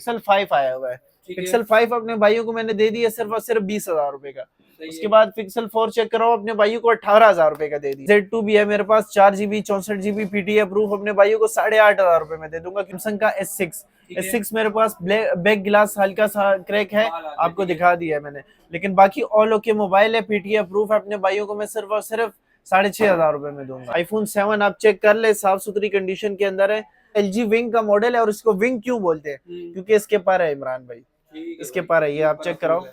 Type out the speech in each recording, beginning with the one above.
Pixel 5 आया हुआ है। पिक्सल 5 अपने भाइयों को मैंने दे दिया सिर्फ और सिर्फ 20,000 रुपए का। उसके बाद पिक्सल 4 चेक कराओ, अपने भाइयों को 18,000 रुपए का दे दी। Z2 भी है मेरे पास, 4 GB 64 GB PTA प्रूफ, अपने भाइयों को 8,500 रुपए में दे दूंगा। सैमसंग का S6 मेरे पास बैक गिलास हल्का सा क्रैक है, आपको दिखा दिया है मैंने, लेकिन बाकी ऑल ओके मोबाइल है, PTA प्रूफ है। अपने भाइयों को मैं सिर्फ और सिर्फ 6,500 रुपए में दूंगा। iPhone 7 आप चेक कर ले, साफ सुथरी कंडीशन के अंदर है। LG विंग का मॉडल है, और इसको विंग क्यों बोलते हैं, क्योंकि इसके पर है इमरान भाई, इसके पर है, ये आप चेक कराओ।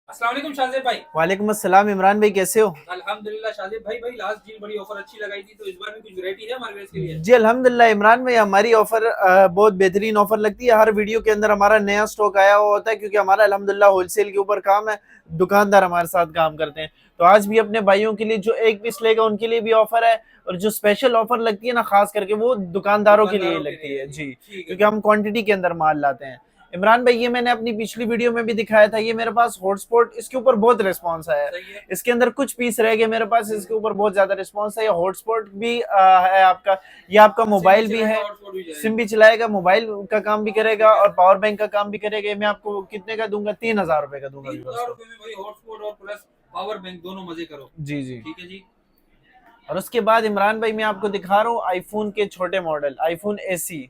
अस्सलाम वालेकुम शाजिब भाई। वालेकुम अस्सलाम इमरान भाई, कैसे हो? अल्हम्दुलिल्लाह शाजिब भाई, लास्ट दिन बड़ी ऑफर अच्छी लगाई थी, तो इस बार भी कुछ वैरायटी है हमारे के लिए? जी अल्हम्दुलिल्लाह इमरान भाई, हमारी ऑफर बहुत बेहतरीन ऑफर लगती है। हर वीडियो के अंदर हमारा नया स्टॉक आया हुआ होता है, क्योंकि हमारा अल्हम्दुलिल्लाह होलसेल के ऊपर काम है, दुकानदार हमारे साथ काम करते हैं। तो आज भी अपने भाइयों के लिए जो एक पीस लेगा उनके लिए भी ऑफर है, और जो स्पेशल ऑफर लगती है ना, खास करके वो दुकानदारों के लिए लगती है जी, क्योंकि हम क्वांटिटी के अंदर माल लाते हैं। इमरान भाई, ये मैंने अपनी पिछली वीडियो में भी दिखाया था, ये मेरे पास हॉटस्पॉट, इसके ऊपर बहुत रिस्पांस आया है। इसके अंदर कुछ पीस रह गए मेरे पास, इसके ऊपर बहुत ज्यादा रिस्पांस है। ये हॉटस्पॉट भी है आपका, ये आपका मोबाइल भी है, सिम भी चलाएगा, मोबाइल का काम भी करेगा, और पावर बैंक का काम भी करेगा। मैं आपको कितने का दूंगा? 3,000 रुपए का दूंगा। 3,000 रुपए में भाई हॉटस्पॉट और प्लस पावर बैंक दोनों मजे करो। जी जी, ठीक है जी। और उसके बाद इमरान भाई मैं आपको दिखा रहा हूँ आईफोन के छोटे model, iPhone AC.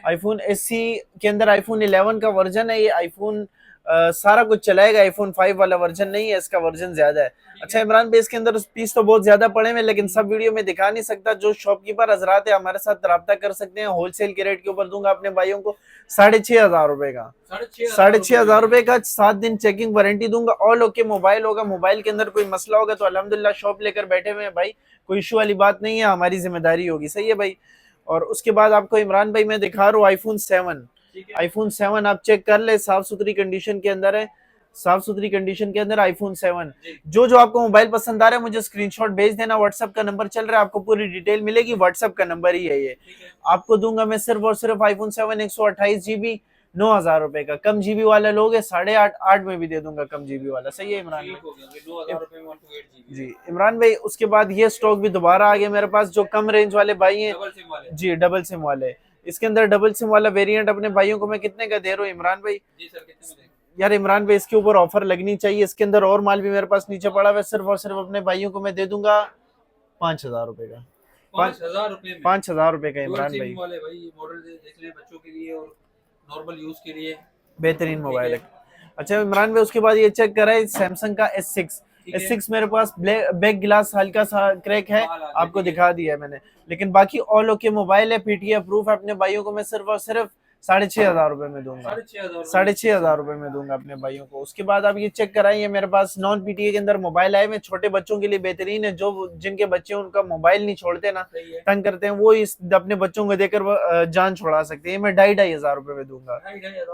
IPhone AC के अंदर आईफोन 11 का वर्जन है ये। आईफोन सारा कुछ चलाएगा, आईफोन 5 वाला वर्जन नहीं है, इसका वर्जन ज्यादा है। अच्छा इमरान भाई, इसके अंदर पीस तो बहुत ज्यादा पड़े हुए, लेकिन सब वीडियो में दिखा नहीं सकता। जो शॉपकीपर हजरात है हमारे साथ रब्ता कर सकते हैं, होलसेल के रेट के ऊपर दूंगा अपने भाइयों को 6,500 रुपए का। 6,500 रुपए का, 7 दिन चेकिंग वारंटी दूंगा। ऑल ओके मोबाइल होगा, मोबाइल के अंदर कोई मसला होगा तो अल्हम्दुलिल्लाह शॉप लेकर बैठे हुए हैं भाई, कोई इशू वाली बात नहीं है, हमारी जिम्मेदारी होगी, सही है भाई। और उसके बाद आपको इमरान भाई मैं दिखा रहा हूँ आईफोन 7। आईफोन 7 आप चेक कर ले, साफ सुथरी कंडीशन के अंदर है, साफ सुथरी कंडीशन के अंदर आईफोन 7। जो आपको मोबाइल पसंद आ रहा है मुझे स्क्रीनशॉट भेज देना, व्हाट्सएप का नंबर चल रहा है, आपको पूरी डिटेल मिलेगी, व्हाट्सएप का नंबर ही है ये। आपको दूंगा मैं सिर्फ और सिर्फ आईफोन 7 128 GB 9,000 रुपए का। कम जीबी वाला लोग है 8.5 में भी दे दूंगा, कम जीबी वाला, सही है इमरान भाई? जी इमरान भाई, उसके बाद ये स्टॉक भी दोबारा आ गया मेरे पास, जो कम रेंज वाले भाई हैं जी, डबल सिम वाले। इसके अंदर डबल सिम वाला वेरिएंट अपने भाइयों को मैं कितने का दे रहा हूँ इमरान भाई? यार इमरान भाई, इसके ऊपर ऑफर लगनी चाहिए। इसके अंदर और माल भी मेरे पास नीचे पड़ा हुआ है, सिर्फ और सिर्फ अपने भाइयों को मैं दे दूंगा 5,000 रुपए का। 5,000 रुपए का इमरान भाई। मॉडल देख ले बच्चों के लिए और नॉर्मल यूज के लिए बेहतरीन मोबाइल है। अच्छा इमरान भाई, उसके बाद ये चेक करा है सैमसंग का S6 मेरे पास बैक गिलास हल्का सा क्रैक है, आपको दिखा दिया है मैंने, लेकिन बाकी ऑल ओके मोबाइल है, PTA प्रूफ है। अपने भाइयों को मैं सिर्फ और सिर्फ 6,500 रुपए में दूंगा। 6,500 रुपए में दूंगा अपने भाइयों को। उसके बाद आप ये चेक कराइए, मेरे पास नॉन PTA के अंदर मोबाइल आए हुए, छोटे बच्चों के लिए बेहतरीन है। जो जिनके बच्चे उनका मोबाइल नहीं छोड़ते ना, तंग करते हैं, वो इस अपने बच्चों को देकर जान छुड़ा सकते हैं। मैं 2,500 रुपए में दूंगा,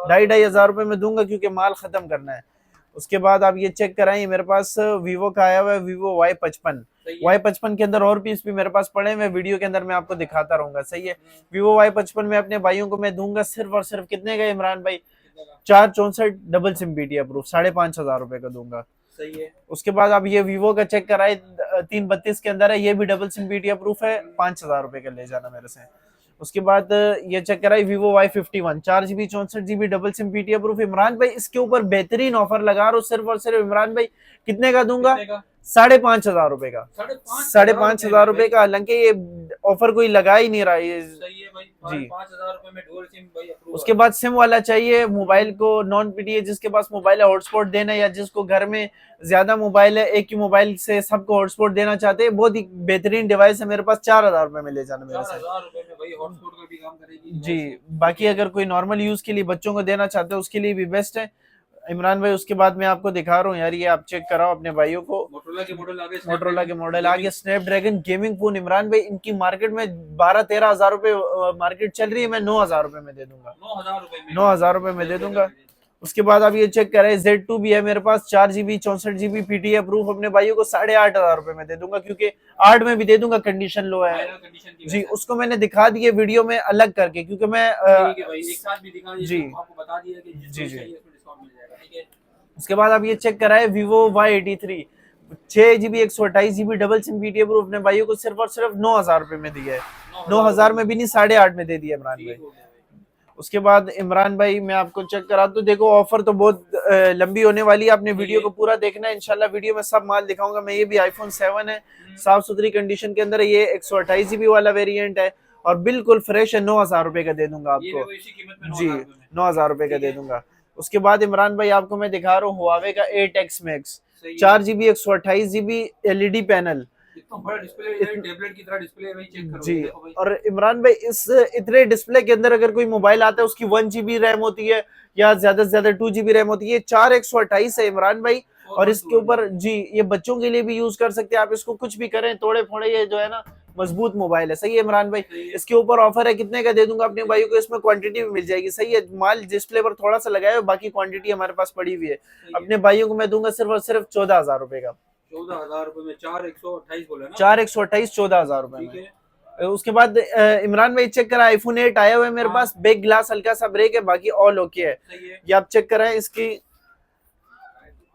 2,500 रुपए में दूंगा, क्योंकि माल खत्म करना है। उसके बाद आप ये चेक कराइए, मेरे पास वीवो का आया हुआ है, वीवो Y55 के अंदर और पीस भी मेरे पास पड़े हैं, वीडियो के अंदर मैं आपको दिखाता रहूंगा, सही है। वीवो Y55 में अपने भाइयों को मैं दूंगा सिर्फ और सिर्फ कितने का इमरान भाई? 464 डबल सिम PTA प्रूफ, 5,500 रुपए का दूंगा, सही है। उसके बाद आप ये वीवो का चेक कराए, 332 के अंदर है, ये भी डबल सिम PTA प्रूफ है, 5,000 रुपए का ले जाना मेरे से। उसके बाद ये चेक कराई Vivo Y51, 4 GB 64 GB double SIM PTA proof. Imran भाई, इसके ऊपर बेहतरीन ऑफर लगा रहा हूँ, सिर्फ और सिर्फ इमरान भाई कितने का दूंगा? 5,500 रुपए का। 5,500 रुपए का, हालांकि ये ऑफर कोई लगा ही नहीं रहा है जी। 5,000 रुपए में डुअल सिम भाई अप्रूव। उसके बाद सिम वाला चाहिए मोबाइल को, नॉन PTA, जिसके पास मोबाइल है हॉटस्पॉट देना, या जिसको घर में ज्यादा मोबाइल है, एक ही मोबाइल से सबको हॉटस्पॉट देना चाहते हैं, बहुत ही बेहतरीन डिवाइस है मेरे पास, 4,000 रुपए में ले जाना मेरे से जी। बाकी अगर कोई नॉर्मल यूज के लिए बच्चों को देना चाहते हो, उसके लिए भी बेस्ट है इमरान भाई। उसके बाद मैं आपको दिखा रहा हूँ यार, ये आप चेक कराओ अपने भाइयों को, मोटरोला के मॉडल आगे, स्नैपड्रैगन गेमिंग फोन। इमरान भाई, इनकी मार्केट में 12-13 हजार रुपए मार्केट चल रही है, मैं 9,000 रुपए में दे दूंगा, 9,000 रुपए में दे दूंगा। उसके बाद आप ये चेक करें, Z2 भी है मेरे पास, 4 GB 64 GB PTA प्रूफ, अपने भाइयों को 8,500 रुपए में दे दूंगा, क्योंकि 8 में भी दे दूंगा, कंडीशन लो है जी। उसको मैंने दिखा दिए वीडियो में अलग करके, क्योंकि मैं जी जी जी। उसके बाद आप ये चेक कराए Vivo Y83, 6 GB 128 GB double SIM PTA proof, अपने भाइयों को सिर्फ और सिर्फ 9,000 रुपए में दिया है, 9,000 में भी नहीं, 8,500 में दे दिया इमरान भाई। उसके बाद इमरान भाई मैं आपको चेक करा तो देखो ऑफर तो बहुत लंबी होने वाली है, आपने वीडियो को पूरा देखना है। इंशाल्लाह वीडियो में सब माल दिखाऊंगा मैं। ये भी आईफोन 7 है, साफ सुथरी कंडीशन के अंदर है। ये 128 GB वाला वेरिएंट है और बिल्कुल फ्रेश है। 9,000 रुपए का दे दूंगा ये भी आपको इसी कीमत में जी, 9,000 रुपए में। 9,000 रुपए का ठीक दे है। दूंगा। उसके बाद इमरान भाई आपको मैं दिखा रहा हूँ हुआवे का 8X Max, सही है। 4 GB 128 GB LED पैनल इतना बड़ा डिस्प्ले है, टैबलेट की तरह डिस्प्ले है भाई, चेक करो जी। ये देखो भाई। और इमरान भाई इस इतने डिस्प्ले के अंदर अगर कोई मोबाइल आता है उसकी 1 GB रैम होती है या ज्यादा से ज्यादा 2 GB रैम होती है। ये 4 128 है इमरान भाई। और इसके ऊपर जी ये बच्चों के लिए भी यूज कर सकते हैं आप, इसको कुछ भी करें तोड़े फोड़े, ये जो है ना मजबूत मोबाइल है। सही है इमरान भाई। सही है। इसके ऊपर ऑफर है, कितने का दे दूंगा अपने भाइयों को, इसमें क्वांटिटी भी मिल जाएगी। सही है, माल डिस्प्ले पर थोड़ा सा लगाया है, बाकी क्वांटिटी हमारे पास पड़ी हुई है। सही है। अपने भाइयों को मैं दूंगा सिर्फ और सिर्फ 14,000 रुपए का। 14,000 रुपए में 4 128 बोला ना। 4 128 14,000 रुपए ठीक में। है। उसके बाद इमरान भाई चेक करा आईफोन 8 आया हुआ है मेरे हाँ। पास। बैक ग्लास हल्का सा ब्रेक है, बाकी ऑल ओके है। सही है। ये आप चेक कराएं, इसकी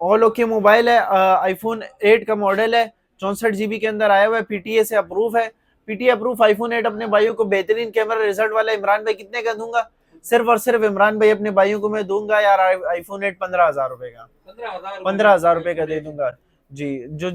ऑल ओके मोबाइल है। आईफोन 8 का मॉडल है, 64 GB के अंदर आया हुआ है, पीटीए से अप्रूव है। पीटीए अप्रूव आईफोन 8 अपने भाइयों को बेहतरीन कैमरा रिजल्ट वाला इमरान भाई कितने का दूंगा, सिर्फ और सिर्फ इमरान भाई अपने भाइयों को मैं दूंगा यार आईफोन 8 15,000 रुपए का। 15,000 रुपए का दे दूंगा जी। जो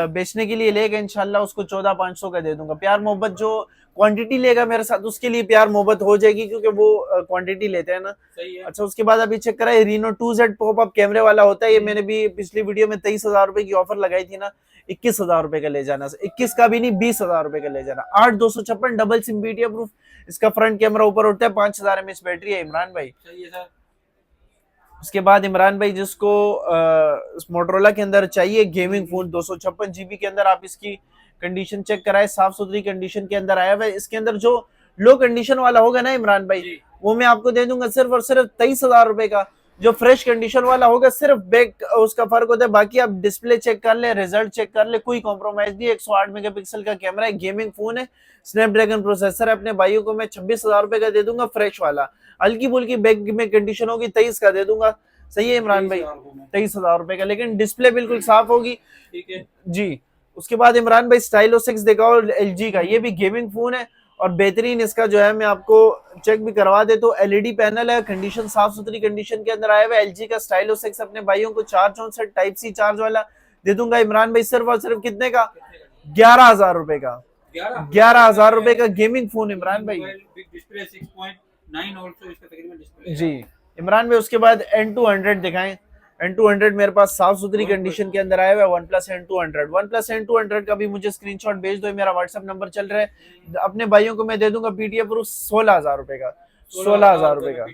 बेचने के लिए लेगा इंशाल्लाह उसको 14,500 का दे दूंगा। प्यार मोहब्बत जो क्वांटिटी लेगा मेरे साथ उसके लिए प्यार मोहब्बत हो जाएगी, क्योंकि वो क्वांटिटी लेते हैं ना। सही है। अच्छा, उसके बाद अभी चेक करा है रीनो 2Z पॉप अप कैमरे वाला होता है। ये मैंने भी पिछली वीडियो में 23,000 रुपए की ऑफर लगाई थी ना। 21,000 रुपए का ले जाना, 21 का भी नहीं 20,000 रुपए का ले जाना। 8/256 डबल सिम बीटी प्रूफ, इसका फ्रंट कैमरा ऊपर उठता है, 5000 mAh बैटरी है इमरान भाई। सही है सर। उसके बाद इमरान भाई जिसको मोटरोला के अंदर चाहिए गेमिंग फोन 256 GB के अंदर, आप इसकी कंडीशन चेक कराए, साफ सुथरी कंडीशन के अंदर आया हुआ है। इसके अंदर जो लो कंडीशन वाला होगा ना इमरान भाई, जी। वो मैं आपको दे दूंगा सिर्फ और सिर्फ 23,000 रुपए का। जो फ्रेश कंडीशन वाला होगा सिर्फ बैक उसका फर्क होता है, बाकी आप डिस्प्ले चेक कर ले, रिजल्ट चेक कर ले, कोई कॉम्प्रोमाइज नहीं। 108 मेगापिक्सल का कैमरा है, गेमिंग फोन है, स्नैपड्रैगन प्रोसेसर है। अपने भाइयों को मैं 26,000 रुपए का दे दूंगा फ्रेश वाला। हल्की बुल्की बैक में कंडीशन होगी 23 का दे दूंगा। सही है इमरान भाई, 23,000 रुपए का, लेकिन डिस्प्ले बिल्कुल साफ होगी। ठीक है जी। उसके बाद इमरान भाई स्टाइलो 6 दिखाओ एलजी का। ये भी गेमिंग फोन है और बेहतरीन इसका जो है मैं आपको चेक भी करवा दे तो एलईडी पैनल है, कंडीशन साफ सुथरी कंडीशन के अंदर आया हुआ है। एलजी का स्टाइलो 6 अपने भाइयों को 464 टाइप सी चार्ज वाला दे दूंगा इमरान भाई सिर्फ और सिर्फ कितने का, 11,000 रुपए का। 11,000 रुपए का गेमिंग फोन इमरान भाई डिस्प्ले 6.9 ऑल्सो इसका तकरीबन डिस्प्ले जी। इमरान भाई उसके बाद N200 दिखाएं। N200 मेरे पास साफ सुथरी कंडीशन के अंदर आया हुआ है। वन प्लस N200 का भी मुझे स्क्रीनशॉट भेज दो, मेरा व्हाट्सएप नंबर चल रहा है। अपने भाइयों को मैं दे दूंगा पीटीए प्रूफ 16,000 रुपए का। 16,000 रुपए का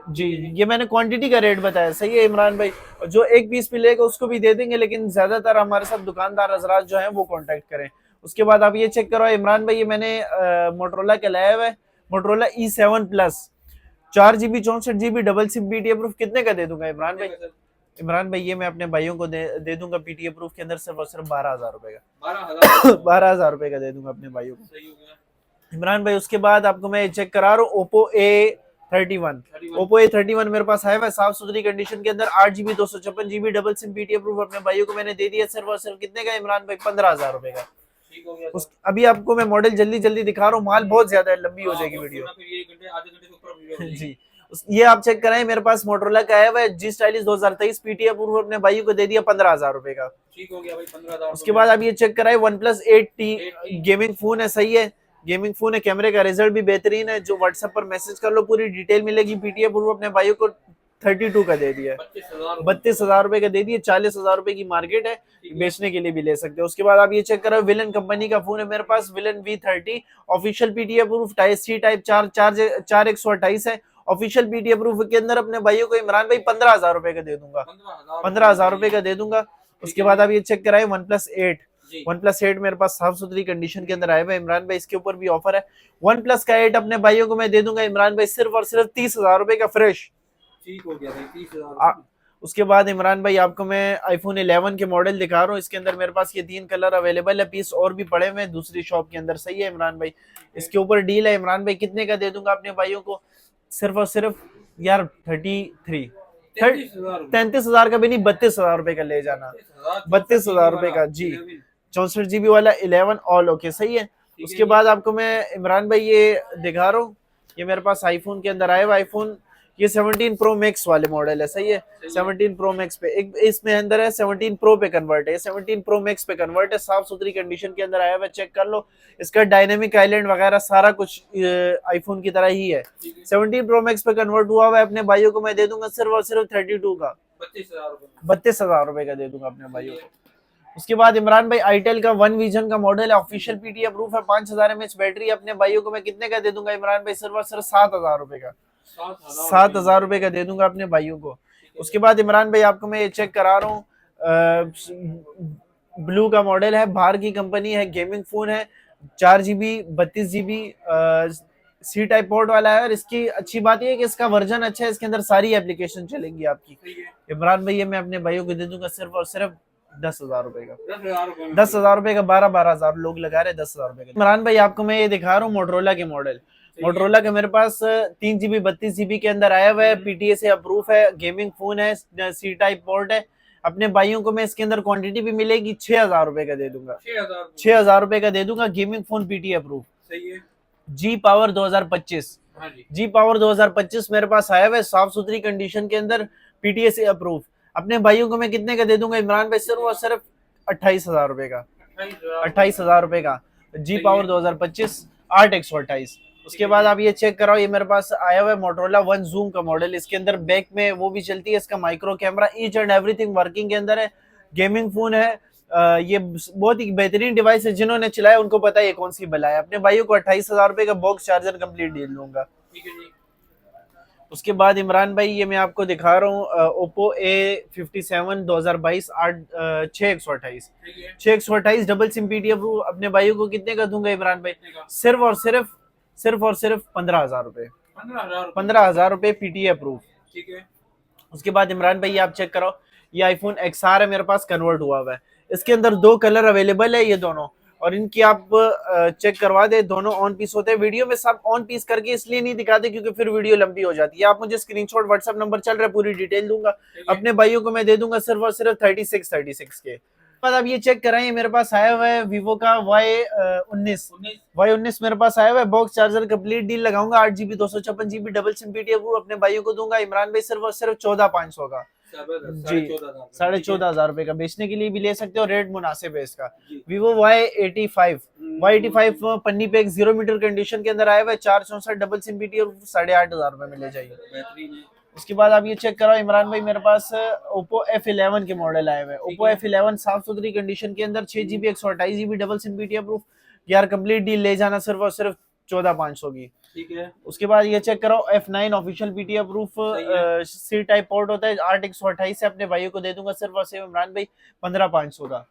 जी। ये मैंने क्वांटिटी का रेट बताया। सही है इमरान भाई। जो एक पीस भी लेगा उसको भी दे देंगे, लेकिन ज्यादातर हमारे साथ दुकानदार हजरात जो है वो कॉन्टेक्ट करें। उसके बाद आप ये चेक करो इमरान भाई, ये मैंने मोटरोला का लाया हुआ है, Motorola E7 plus 4 GB 64 GB double SIM PTA proof. कितने का दे दूंगा इमरान भाई? इमरान भाई ये मैं अपने भाइयों को दे दूंगा पीटीए प्रूफ के अंदर सिर्फ और सिर्फ 12,000 रुपए का। 12,000 रुपए का दे दूंगा अपने भाइयों को। सही हो गया इमरान भाई उसके बाद आपको मैं चेक करा रहा हूँ ओप्पो A31। ओप्पो A31 मेरे पास आया हुआ है साफ सुथरी कंडीशन के अंदर, 8 GB 256 GB double SIM PTA proof. अपने भाइयों को मैंने दे दिया सिर्फ और सिर्फ कितने का इमरान भाई? 15,000 रुपए का। ठीक हो गया। अभी आपको मैं मॉडल जल्दी जल्दी दिखा रहा हूँ, माल बहुत ज्यादा है, लंबी हो जाएगी वीडियो फिर ये घंटे आधे घंटे के ऊपर वीडियो हो जाएगी। जी। ये आप चेक कराएं, मेरे पास मोटरोला का आया हुआ है जी स्टाइलिश 2023 पीटीए प्रूफ। अपने भाइयों को दे दिया 15,000 रुपए का। ठीक हो गया भाई 15,000। उसके बाद आप ये चेक कराए one plus 8T gaming phone है। सही है, गेमिंग फोन है, कैमरे का रिजल्ट भी बेहतरीन है। जो व्हाट्सएप पर मैसेज कर लो पूरी डिटेल मिलेगी। पीटीए प्रूफ अपने भाइयों को 32 का दे दिया, 32,000 रुपए का दे दिए। 40,000 रुपए की मार्केट है, बेचने के लिए भी ले सकते हो। उसके बाद आप ये चेक करो विलन कंपनी का फोन है मेरे पास, विलन V30 official PTA proof, type C type 4 128 है। ऑफिशियल पीटीए प्रूफ के अंदर अपने भाइयों को इमरान भाई 15,000 रुपए का दे दूंगा, 15,000 रुपए का दे दूंगा। उसके बाद आप ये चेक कराए वन प्लस 8 मेरे पास साफ सुथरी कंडीशन के अंदर आए हुए इमरान भाई। इसके ऊपर भी ऑफर है। वन प्लस का 8 अपने भाइयों को मैं दे दूंगा इमरान भाई सिर्फ और सिर्फ 30,000 रुपए का फ्रेश। ठीक हो गया भाई 30,000। उसके बाद इमरान भाई आपको मैं आईफोन 11 के मॉडल दिखा रहा हूँ। इसके अंदर मेरे पास ये 3 कलर अवेलेबल है, पीस और भी पड़े हुए हैं दूसरी शॉप के अंदर। सही है इमरान भाई, इसके ऊपर डील है इमरान भाई। कितने का दे दूंगा अपने भाइयों को? सिर्फ और सिर्फ यार 33,000 का भी नहीं, 32,000 रुपए का ले जाना। 32,000 रुपए का जी, 64 GB वाला 11 ऑल ओके। सही है। उसके बाद आपको मैं इमरान भाई ये दिखा रहा हूँ ये मेरे पास आईफोन के अंदर आया हुआ आईफोन, ये 17 प्रो मैक्स वाले मॉडल है, सही है। 17 प्रो मैक्स पे एक इसमें अंदर है 17 प्रो पे कन्वर्ट है, 17 प्रो मैक्स पे कन्वर्ट है, साफ सुथरी कंडीशन के अंदर आया हुआ, चेक कर लो। इसका डायनेमिक आइलैंड वगैरह सारा कुछ आईफोन की तरह ही है। 17 प्रो मैक्स पे कन्वर्ट हुआ हुआ है। अपने भाइयों को मैं दे दूंगा सिर्फ और सिर्फ 32 का, 32,000 रुपए का दे दूंगा अपने भाइयों को। उसके बाद इमरान भाई आईटेल का वन विजन का मॉडल है, ऑफिशियल पीटी अप्रूव है, 5000 mAh बैटरी। अपने भाइयों को मैं कितने का दे दूंगा इमरान भाई, सिर्फ और सिर्फ 7,000 रुपए का, 7,000 रुपए का दे दूंगा अपने भाइयों को। उसके बाद इमरान भाई आपको मैं ये चेक करा रहा हूँ, ब्लू का मॉडल है, बाहर की कंपनी है, गेमिंग फोन है, 4GB 32GB सी टाइप पोर्ट वाला है। और इसकी अच्छी बात यह है कि इसका वर्जन अच्छा है, इसके अंदर सारी एप्लीकेशन चलेंगी आपकी। इमरान भाई ये मैं अपने भाइयों को दे दूंगा सिर्फ और सिर्फ 10,000 रुपए का, 10,000 रुपए का, 12,000 लोग लगा रहे, 10,000 रुपए का। इमरान भाई आपको मैं ये दिखा रहा हूँ मोटरोला के मॉडल। मोटरोला के मेरे पास 3GB 32GB के अंदर आया हुआ है, पीटीए से अप्रूव है, गेमिंग फोन है, सी टाइप पोर्ट है। अपने भाइयों को मैं इसके अंदर क्वांटिटी भी मिलेगी, 6,000 रुपए का दे दूंगा, 6,000 रुपए का दे दूंगा, गेमिंग फोन पीटीए अप्रूव, सही है। जी पावर 2025, जी पावर 2025 मेरे पास आया हुआ है, साफ सुथरी कंडीशन के अंदर, पीटीए से अप्रूव। अपने भाइयों को मैं कितने का दे दूंगा इमरान भाई, सिर्फ और सिर्फ 28,000 रुपए का, 28,000 रुपए का, जी पावर 2025 8/128। उसके बाद आप ये चेक कराओ, ये मेरे पास आया हुआ है मोटरोला वन जूम का मॉडल। इसके अंदर बैक में वो भी चलती है, इसका micro camera, each and everything working के अंदर है, गेमिंग फोन है। ये बहुत ही बेहतरीन डिवाइस है, जिन्होंने चलाया उनको पता है ये कौन सी बला है। अपने भाइयों को 28,000 रुपए का बॉक्स चार्जर कंप्लीट डील दूंगा। उसके बाद इमरान भाई ये मैं आपको दिखा रहा हूँ Oppo A57 2022 6/128 double SIM PTA pro. अपने भाइयों को कितने का दूंगा इमरान भाई, सिर्फ और सिर्फ 15,000 रुपए, 15,000 रुपए पीटीए अप्रूव। ठीक है। उसके बाद इमरान भाई आप चेक करो, ये आईफोन XR है मेरे पास, कन्वर्ट हुआ हुआ है। इसके अंदर 2 कलर अवेलेबल है, ये दोनों, और इनकी आप चेक करवा दे, दोनों ऑन पीस होते हैं। वीडियो में सब ऑन पीस करके इसलिए नहीं दिखाते क्योंकि फिर वीडियो लंबी हो जाती है। आप मुझे स्क्रीनशॉट व्हाट्सएप नंबर चल रहा है, पूरी डिटेल दूंगा। अपने भाइयों को मैं दे दूंगा सिर्फ और सिर्फ 36 के। बाद आप ये चेक कराएं, मेरे पास आया हुआ है वीवो का Y19 मेरे पास आया हुआ है, बॉक्स चार्जर कंप्लीट डील लगाऊंगा, 8GB 256GB double SIM PTA अपने भाइयों को दूंगा इमरान भाई, सिर्फ और सिर्फ 14,500 का जी, 14,500 रुपए का। बेचने के लिए भी ले सकते हो, रेट मुनासिब है इसका। Vivo Y85 पन्नी पे एक 0 मीटर कंडीशन के अंदर आया हुआ है, 464 डबल सिम पीटीए 8,500 रुपए में ले जाइए। उसके बाद आप ये चेक करो इमरान भाई, मेरे पास Oppo F11 के मॉडल आए हुए हैं। Oppo F11 साफ सुथरी कंडीशन के अंदर, 6GB 128GB double SIM PTA proof. यार कंप्लीट डील ले जाना सिर्फ और सिर्फ 14,500 की। ठीक है। उसके बाद ये चेक करो F9 official PTA proof, C type port होता है, 8/128 से अपने भाइयों को दे दूंगा सिर्फ और सिर्फ इमरान भाई 15,500 का।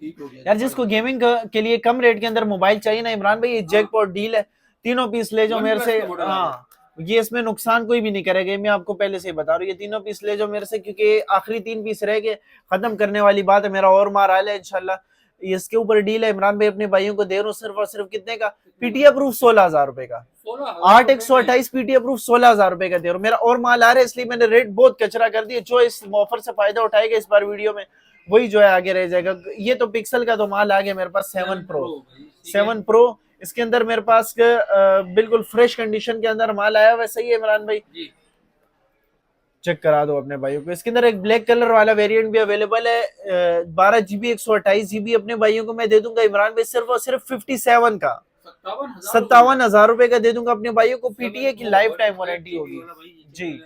ठीक हो गया यार जिसको गेमिंग के लिए कम रेट के अंदर मोबाइल चाहिए ना इमरान भाई, ये जैकपॉट डील है, तीनों पीस ले जाओ मेरे से। हाँ, ये इसमें नुकसान कोई भी नहीं करेगा, मैं आपको पहले से ही बता रहा हूँ। ये तीनों पीस ले जाओ मेरे से, क्योंकि आखिरी 3 पीस रह गए, खत्म करने वाली बात है। मेरा और मार आया है इंशाल्लाह, इसके ऊपर डील है इमरान भाई, अपने भाइयों को दे रहा हूँ सिर्फ और सिर्फ कितने का, पीटीए प्रूफ 16,000 रुपए का, 8/128 पीटीए प्रूफ 16,000 रुपए का दे रहा हूँ। मेरा और माल आ रहा है, इसलिए मैंने रेट बहुत कचरा कर दिया। जो इस ऑफर से फायदा उठाएगा इस बार वीडियो में, वही जो है आगे रह जाएगा। ये तो पिक्सल का तो माल आ गया मेरे पास 7 प्रो। इसके अंदर मेरे पास बिल्कुल फ्रेश कंडीशन के अंदर माल आया हुआ, सही है इमरान भाई, चेक करा दो अपने भाइयों को। इसके अंदर एक ब्लैक कलर वाला वेरिएंट भी अवेलेबल है, 12GB 128GB अपने भाइयों को मैं दे दूंगा इमरान भाई, सिर्फ और सिर्फ 57 का, 57,000 रुपए का दे दूंगा अपने भाइयों को। पीटीए की लाइफ टाइम वारंटी होगी जी।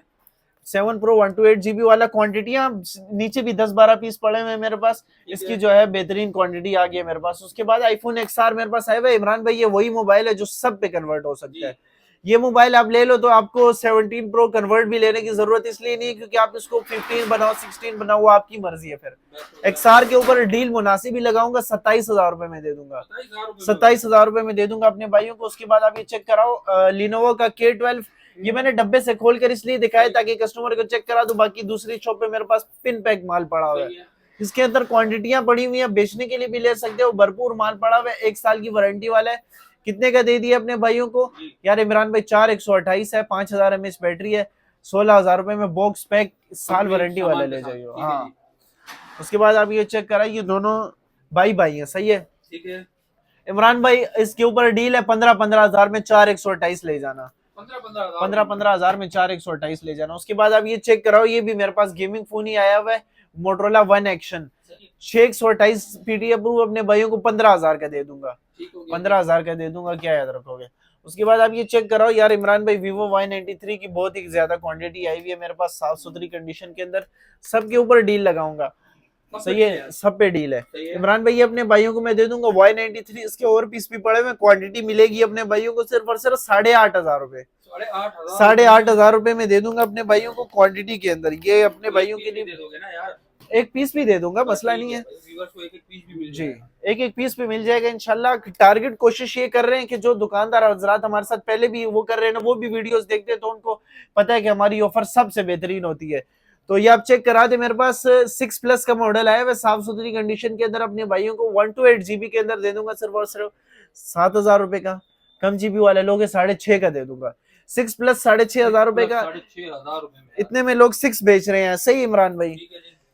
7 Pro 128GB वाला, क्वांटिटियां नीचे भी 10-12 पीस पड़े हुए हैं मेरे पास, इसकी जो है बेहतरीन क्वांटिटी आ गई है मेरे पास। उसके बाद आईफोन XR मेरे पास आया हुआ है इमरान भाई, ये वही मोबाइल है जो सब पे कन्वर्ट हो सकता है। ये मोबाइल आप ले लो तो आपको 17 Pro कन्वर्ट भी लेने की जरूरत इसलिए नहीं, क्योंकि आप इसको 15 बनाओ 16 बनाओ, वो आपकी मर्जी है। फिर XR के ऊपर डील मुनासिब ही लगाऊंगा, 27,000 रुपए में दे दूंगा, 27,000 रुपए में दे दूंगा अपने भाइयों को। उसके बाद आप ये चेक कराओ लिनोवो का K12, ये मैंने डब्बे से खोलकर इसलिए दिखाया ताकि कस्टमर को चेक करा दो, बाकी दूसरी शॉप पे मेरे पास पिन पैक माल पड़ा हुआ है। इसके अंदर क्वांटिटियां पड़ी हुई है, बेचने के लिए भी ले सकते हो, भरपूर माल पड़ा हुआ है, 1 साल की वारंटी वाला है। कितने का दे दिया अपने भाइयों को यार इमरान भाई, 4/128 है, 5,000 mAh बैटरी है, 16,000 रुपए में बॉक्स पैक साल वारंटी वाला ले जाइए। हाँ, उसके बाद आप ये चेक करा, ये दोनों भाई है, सही है। इमरान भाई इसके ऊपर डील है 15-15 हजार में 4 128 ले जाना। 15-15 हजार में 4 128 ले जाना। उसके बाद आप ये चेक कराओ, ये भी मेरे पास गेमिंग फोन ही आया हुआ है, Motorola one action 6 128 PT approve, अपने भाइयों को 15 हजार का दे दूंगा, 15 हजार का दे दूंगा, क्या याद रखोगे। उसके बाद आप ये चेक कराओ यार इमरान भाई, वीवो Y93 की बहुत ही ज्यादा क्वांटिटी आई हुई है मेरे पास, साफ सुथरी कंडीशन के अंदर, सबके ऊपर डील लगाऊंगा, सही है, सब पे डील है इमरान भाई। अपने भाइयों को मैं दे दूंगा Y93, इसके और पीस भी पड़े हुए, क्वांटिटी मिलेगी अपने भाइयों को सिर्फ और सिर्फ 8,500 रुपए, 8,500 रुपए में दे दूंगा अपने भाइयों को क्वांटिटी के अंदर। ये अपने भाइयों के लिए दे दोगे ना यार, एक पीस भी दे दूंगा, मसला नहीं है व्यूअर्स को एक एक पीस भी मिल जी, जाएगा। एक एक पीस भी मिल जाएगा इंशाल्लाह। टारगेट कोशिश ये कर रहे हैं कि जो दुकानदार हजरात हमारे साथ पहले भी वो कर रहे हैं ना, वो भी वीडियोस देखते हैं तो उनको पता है कि हमारी ऑफर सबसे बेहतरीन होती है। तो ये आप चेक करा दे, मेरे पास 6+ का मॉडल आया है, साफ सुथरी कंडीशन के अंदर, अपने भाइयों को 128 GB के अंदर दे दूंगा सिर्फ और सिर्फ 7,000 रुपए का। कम जीबी वाले लोग 6.5 का दे दूंगा, 6+ 6,500 रुपए का, 6,500 रुपए में इतने में लोग 6 बेच रहे हैं, सही इमरान भाई,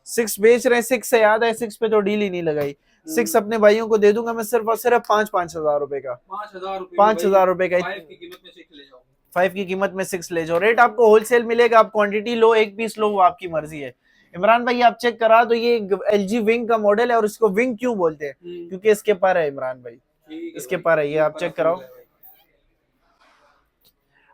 6 बेच रहे हैं। 6 से याद है, 6 पे तो डील ही नहीं लगाई, 6 अपने भाइयों को दे दूंगा मैं सिर्फ और सिर्फ 5,000 रुपए का, 5,000 रुपए का, 5 की कीमत में 6 ले जाओ, 5 की कीमत में 6 ले जाओ। रेट आपको होलसेल मिलेगा, आप क्वांटिटी लो, एक पीस लो, वो आपकी मर्जी है। इमरान भाई आप चेक करा, तो ये LG विंग का मॉडल है, और इसको विंग क्यों बोलते हैं, क्योंकि इसके पर है इमरान भाई, इसके पर है, ये आप चेक कराओ।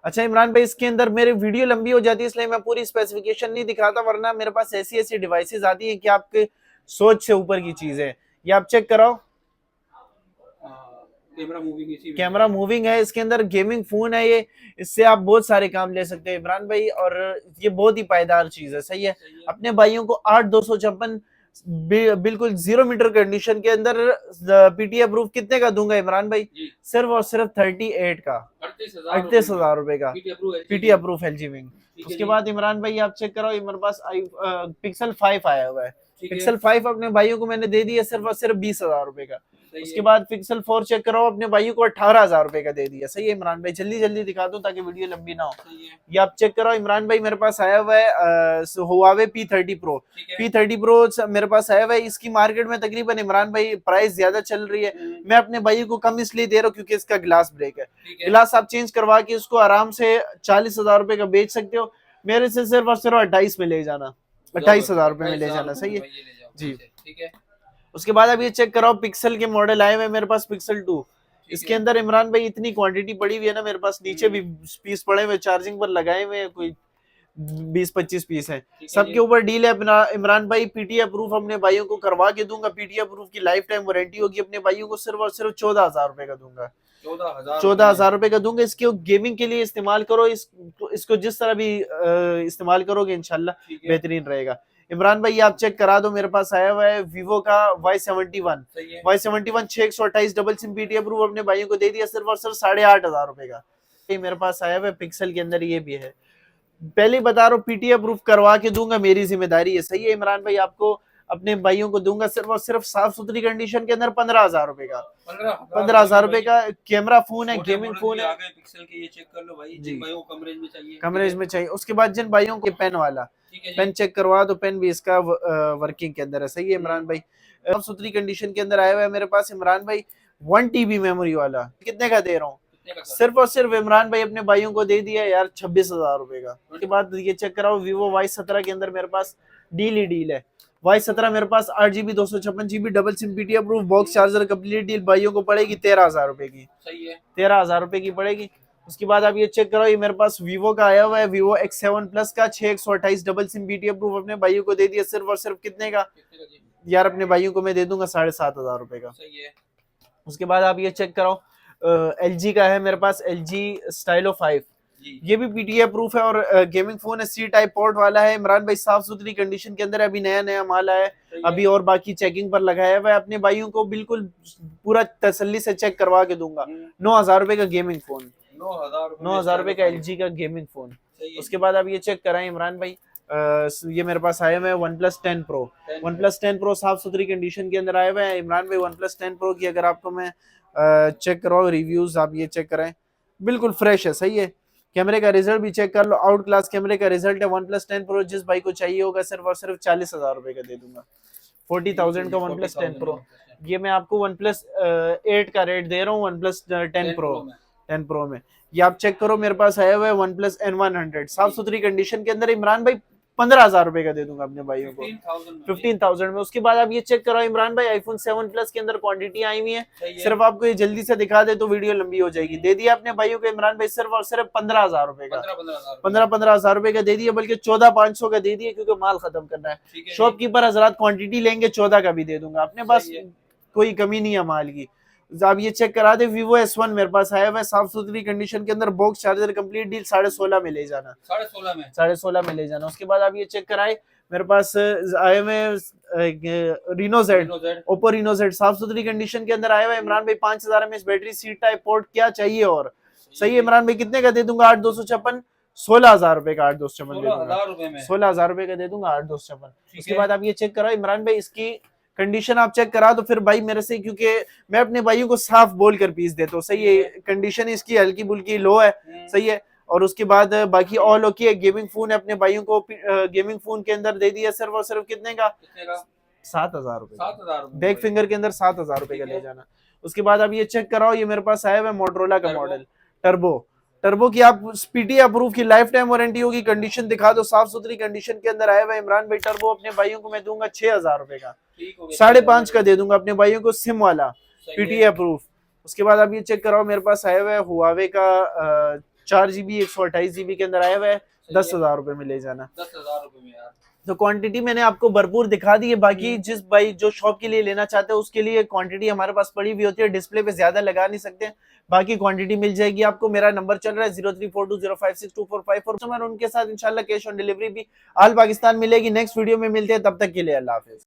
अच्छा इमरान भाई, इसके अंदर मेरी वीडियो लंबी हो जाती है, इसलिए मैं पूरी स्पेसिफिकेशन नहीं दिखाता, वरना मेरे पास ऐसी ऐसी डिवाइसेस आती हैं कि आपके सोच से ऊपर की चीज है। ये आप चेक कराओ, कैमरा मूविंग है, इसके अंदर गेमिंग फोन है ये, इससे आप बहुत सारे काम ले सकते हैं इमरान भाई, और ये बहुत ही पायदार चीज है, सही है। अपने भाइयों को 8/256 बिल्कुल 0 मीटर कंडीशन के अंदर पीटी अप्रूव कितने का दूंगा इमरान भाई, सिर्फ और सिर्फ 38 का, 38,000 रुपए का पीटी अप्रूव LG विंग। उसके बाद इमरान भाई आप चेक करो, मेरे पास पिक्सल 5 आया हुआ है, पिक्सल 5 अपने भाइयों को मैंने दे दिया सिर्फ और सिर्फ 20,000 रुपए का। उसके बाद पिक्सल 4 चेक करो, अपने भाइयों को 18,000 रुपए का दे दिया, सही है इमरान भाई। जल्दी जल्दी दिखा दूं ताकि वीडियो लंबी ना हो। ये आप चेक करो इमरान भाई, मेरे पास आया हुआ है Huawei P30 Pro, P30 Pro मेरे पास आया हुआ है, इसकी मार्केट में तकरीबन इमरान भाई प्राइस ज्यादा चल रही है, मैं अपने भाइयों को कम इसलिए दे रहा हूँ क्योंकि इसका ग्लास ब्रेक है, ग्लास आप चेंज करवा के उसको आराम से 40,000 रुपए का बेच सकते हो, मेरे से सिर्फ और सिर्फ 28 में ले जाना, 28,000 रुपए में ले जाना, सही है जी। ठीक है, उसके बाद अब ये चेक कराओ, पिक्सल के मॉडल आए हुए मेरे पास, पिक्सल 2, इसके अंदर इमरान भाई इतनी क्वांटिटी पड़ी हुई है ना मेरे पास, नीचे भी पीस पड़े हुए, चार्जिंग पर लगाए हुए कोई 20-25 पीस है, सबके ऊपर डील है इमरान भाई। पीटी अप्रूव अपने भाइयों को करवा के दूंगा, पीटी अप्रूव की लाइफ टाइम वारंटी होगी, अपने भाइयों को सिर्फ और सिर्फ 14,000 रुपए का दूंगा, 14,000 रुपए का दूंगा। इसके गेमिंग के लिए इस्तेमाल करो, इसको जिस तरह भी इस्तेमाल करोगे इंशाल्लाह बेहतरीन रहेगा। इमरान भाई आप चेक करा दो, मेरे पास आया हुआ है वीवो का Y71, Y71 628 double SIM PT approve, अपने भाइयों को दे दिया सिर्फ और सिर्फ 8,500 रुपए का। ये मेरे पास आया हुआ है पिक्सल के अंदर, ये भी है, पहले ही बता रहा हूँ पीटी अप्रूव करवा के दूंगा, मेरी जिम्मेदारी है, सही है इमरान भाई। आपको अपने भाइयों को दूंगा सिर्फ और सिर्फ साफ सुथरी कंडीशन के अंदर 15,000 रुपए का, 15,000 रुपए का कैमरा फोन है, गेमिंग फोन है, पिक्सल के, ये चेक कर लो भाई, जिन भाइयों को कमरेज में चाहिए, कमरेज में चाहिए। उसके बाद जिन भाइयों को पेन वाला, पेन चेक करवा दो, पेन भी इसका वर्किंग के अंदर है, सही है इमरान भाई। साफ सुथरी कंडीशन के अंदर आया हुआ है मेरे पास इमरान भाई 1 TB मेमोरी वाला, कितने का दे रहा हूँ, सिर्फ और सिर्फ इमरान भाई अपने भाइयों को दे दिया यार 26,000 रुपए का। उसके बाद ये चेक कराओ, वीवो Y17 के अंदर मेरे पास डील ही डील है, Y17 मेरे पास 8GB 256GB double SIM PT approve, box charger complete deal, भाइयों को पड़ेगी 13,000 रुपए की, सही है 13,000 रुपए की पड़ेगी। उसके बाद आप ये चेक करो, ये मेरे पास वीवो का आया हुआ है, वीवो X7 प्लस का 6/128 डबल सिम पीटी अप्रूव, अपने भाइयों को दे दिया सिर्फ और सिर्फ कितने का यार, अपने भाइयों को मैं दे दूंगा 7,500 रुपए का, सही है। उसके बाद आप ये चेक करो, LG का है मेरे पास, LG स्टाइलो 5, ये भी पीटीए प्रूफ है और गेमिंग फोन है, सी टाइप पोर्ट वाला है इमरान भाई, साफ सुथरी कंडीशन के अंदर, अभी नया नया माल आया है अभी, और बाकी चेकिंग पर लगाया हुआ है। अपने भाइयों को बिल्कुल पूरा तसल्ली से चेक करवा के दूंगा। 9,000 रुपए का गेमिंग फोन, 9,000 रुपए का LG का गेमिंग फोन। उसके बाद आप ये चेक कराएं इमरान भाई, ये मेरे पास आया हुआ है OnePlus 10 Pro, OnePlus 10 Pro साफ सुथरी कंडीशन के अंदर आया हुआ है इमरान भाई। OnePlus 10 Pro की अगर आपको मैं चेक करवाओ रिव्यूज, आप ये चेक कराएं, बिल्कुल फ्रेश है, सही है। कैमरे का रिजल्ट भी चेक कर लो, आउट क्लास कैमरे का रिजल्ट है। OnePlus 10 Pro जिस भाई को चाहिए होगा सिर्फ और सिर्फ 40,000 रुपए का दे दूंगा, 40,000 का OnePlus 10 Pro ये मैं आपको वन प्लस 8 का रेट दे रहा हूँ, वन प्लस 10 प्रो, 10 प्रो में। ये आप चेक करो, मेरे पास आया हुआ है वन प्लस N100 साफ सुथरी कंडीशन के अंदर। इमरान भाई 15,000 रुपए का दे दूंगा अपने भाइयों को, 15,000 में। उसके बाद आप ये चेक करो इमरान भाई, आईफोन 7 प्लस के अंदर क्वांटिटी आई हुई है, सिर्फ आपको ये जल्दी से दिखा दे तो वीडियो लंबी हो जाएगी। दे दिया अपने भाइयों को इमरान भाई सिर्फ और सिर्फ 15,000 रुपए का, 15,000 रुपए का दे दिया, बल्कि 14,500 का दे दिया, क्योंकि माल खत्म करना है। शॉपकीपर हजरात क्वांटिटी लेंगे 14 का भी दे दूंगा, अपने पास कोई कमी नहीं है माल की। आप ये चेक करा दे, Vivo S1 मेरे पास आया हुआ है साफ सुथरी कंडीशन के अंदर, बॉक्स चार्जर कंप्लीट डील 16.5 में ले जाना, 16.5 में ले जाना। उसके बाद आप ये चेक कराए, मेरे पास आए हुए Reno Z, Oppo Reno Z साफ सुथरी कंडीशन के अंदर आया हुआ है इमरान भाई, 5000 mAh battery, C type port, क्या चाहिए और। सही है इमरान भाई, कितने का दे दूंगा? 8,256, 16,000 रुपए का 8,256 दे दूंगा, 16,000 रुपए का दे दूंगा 8,256। उसके बाद आप ये चेक कराओ इमरान भाई, इसकी कंडीशन आप चेक करा तो फिर भाई मेरे से, क्योंकि मैं अपने भाइयों को साफ बोल कर पीस देता हूँ। सही है, कंडीशन इसकी हल्की बुल्की लो है, सही है। और उसके बाद बाकी ऑल ओके है। गेमिंग फोन है, अपने भाइयों को गेमिंग फोन के अंदर दे दिया सिर्फ और सिर्फ कितने का? 7,000 रुपए, बैक फिंगर के अंदर 7,000 रुपए का ले जाना। उसके बाद आप ये चेक कराओ, ये मेरे पास आया हुआ है मोटरोला का मॉडल टर्बो की, आप PTA अप्रूव की लाइफ टाइम वारंटी होगी। कंडीशन दिखा दो, साफ सुथरी कंडीशन के अंदर आया हुआ है इमरान भाई टर्बो। अपने भाइयों को मैं दूंगा 6,000 रुपए का, 5.5 का दे दूंगा अपने भाइयों को, सिम वाला, PTA अप्रूव। उसके बाद आप ये चेक कराओ, मेरे पास आया हुआ है हुआवे का 4GB 128GB के अंदर आया हुआ है, 10,000 रुपए में ले जाना। 10,000 रुपए में यार। तो क्वांटिटी मैंने आपको भरपूर दिखा दी है। बाकी जिस भाई जो शॉप के लिए लेना चाहते हैं उसके लिए क्वांटिटी हमारे पास पड़ी हुई होती है, डिस्प्ले पे ज्यादा लगा नहीं सकते, बाकी क्वांटिटी मिल जाएगी आपको। मेरा नंबर चल रहा है 0342056245, और उनके साथ इंशाल्लाह कैश ऑन डिलीवरी भी ऑल पाकिस्तान मिलेगी। नेक्स्ट वीडियो में मिलते हैं, तब तक के लिए अल्लाह हाफिज।